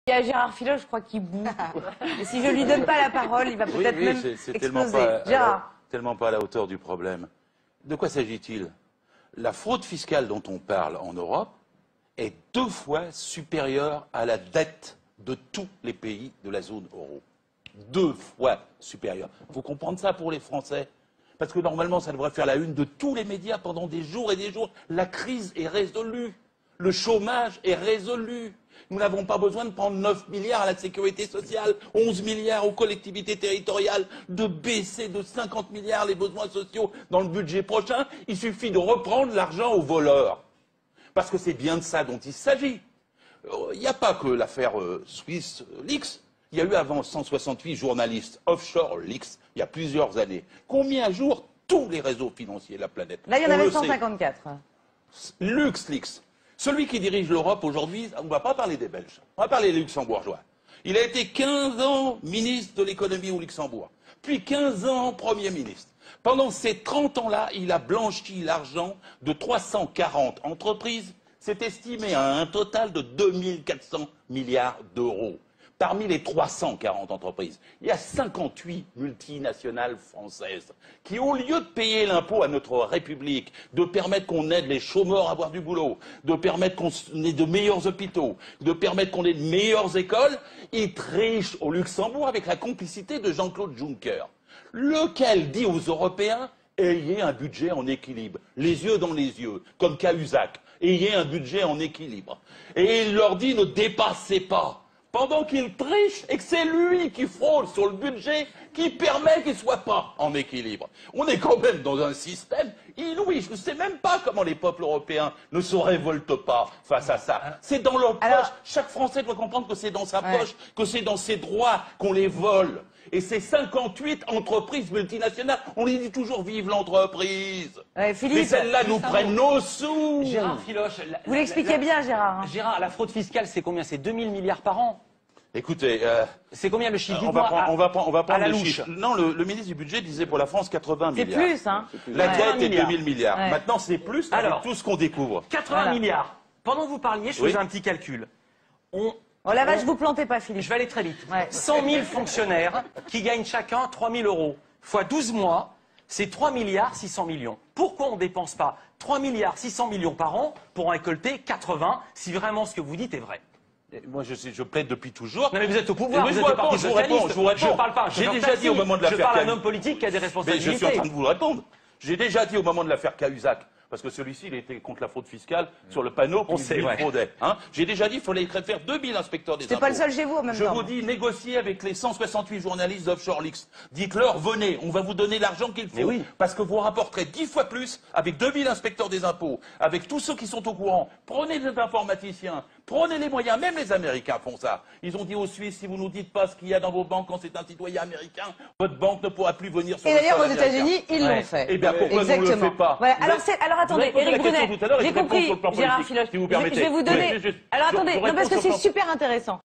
Il y a Gérard Filoche, je crois qu'il boue. Et si je lui donne pas la parole, il va peut-être même exploser. Gérard. Tellement pas à la hauteur du problème. De quoi s'agit-il? La fraude fiscale dont on parle en Europe est 2 fois supérieure à la dette de tous les pays de la zone euro. 2 fois supérieure. Il faut comprendre ça pour les Français. Parce que normalement, ça devrait faire la une de tous les médias pendant des jours et des jours. La crise est résolue. Le chômage est résolu. Nous n'avons pas besoin de prendre 9 milliards à la sécurité sociale, 11 milliards aux collectivités territoriales, de baisser de 50 milliards les besoins sociaux dans le budget prochain. Il suffit de reprendre l'argent aux voleurs. Parce que c'est bien de ça dont il s'agit. Il n'y a pas que l'affaire Swiss Leaks. Il y a eu avant 168 journalistes offshore Leaks, il y a plusieurs années, qui ont mis à jour tous les réseaux financiers de la planète. Là, il y en avait 154. LuxLeaks. Celui qui dirige l'Europe aujourd'hui, on ne va pas parler des Belges, on va parler des Luxembourgeois. Il a été 15 ans ministre de l'économie au Luxembourg, puis 15 ans Premier ministre. Pendant ces 30 ans-là, il a blanchi l'argent de 340 entreprises. C'est estimé à un total de 2400 milliards d'euros. Parmi les 340 entreprises, il y a 58 multinationales françaises qui, au lieu de payer l'impôt à notre République, de permettre qu'on aide les chômeurs à avoir du boulot, de permettre qu'on ait de meilleurs hôpitaux, de permettre qu'on ait de meilleures écoles, ils trichent au Luxembourg avec la complicité de Jean-Claude Juncker, lequel dit aux Européens « ayez un budget en équilibre, les yeux dans les yeux, comme Cahuzac, ayez un budget en équilibre ». Et il leur dit « ne dépassez pas ». Pendant qu'il triche et que c'est lui qui fraude sur le budget qui permet qu'il ne soit pas en équilibre. On est quand même dans un système inouï. Je ne sais même pas comment les peuples européens ne se révoltent pas face à ça. C'est dans leur poche. Chaque Français doit comprendre que c'est dans sa poche, que c'est dans ses droits qu'on les vole. Et ces 58 entreprises multinationales, on les dit toujours vive l'entreprise. Philippe, mais celles-là nous prennent nos sous. Gérard Filoche. Vous l'expliquez bien, Gérard. Hein. Gérard, la fraude fiscale, c'est combien? C'est 2000 milliards par an. Écoutez, c'est combien le chiffre? on va prendre la le louche. chiffre. Non, le ministre du budget disait pour la France 80 milliards. C'est plus, hein. La dette est 2000 milliards. Ouais. Maintenant, c'est plus avec tout ce qu'on découvre. 80 milliards. Pendant que vous parliez, je faisais un petit calcul. Oh la vache, vous plantez pas, Philippe. Je vais aller très vite. 100 000 fonctionnaires qui gagnent chacun 3 000 euros. Fois 12 mois, c'est 3 milliards 600 millions. Pourquoi on ne dépense pas 3 milliards 600 millions par an pour en récolter 80 si vraiment ce que vous dites est vrai? Moi, je plaide depuis toujours. Non, mais vous êtes au pouvoir, vous êtes au Parti Socialiste. Je ne parle pas. J'ai déjà dit au moment de l'affaire. Je parle à un homme politique qui a des responsabilités. Mais je suis en train de vous répondre. J'ai déjà dit au moment de l'affaire Cahuzac, parce que celui-ci, il était contre la fraude fiscale sur le panneau qui fraudait. Hein. J'ai déjà dit qu'il fallait faire 2000 inspecteurs des impôts. C'est pas le seul chez vous, en même temps. Je vous dis, négociez avec les 168 journalistes d'Offshore Leaks. Dites-leur, venez, on va vous donner l'argent qu'il faut. Parce que vous rapporterez 10 fois plus avec 2000 inspecteurs des impôts, avec tous ceux qui sont au courant. Prenez des informaticiens, prenez les moyens. Même les Américains font ça. Ils ont dit aux Suisses, si vous nous dites pas ce qu'il y a dans vos banques quand c'est un citoyen américain, votre banque ne pourra plus venir sur le sol américain. Et d'ailleurs, aux États-Unis, ils l'ont fait. Eh bien, pourquoi on ne le fait pas? Voilà. Alors attendez, Éric Brunet, j'ai compris, Gérard Filoche. Je vais vous donner... Alors attendez, non, parce que c'est super intéressant.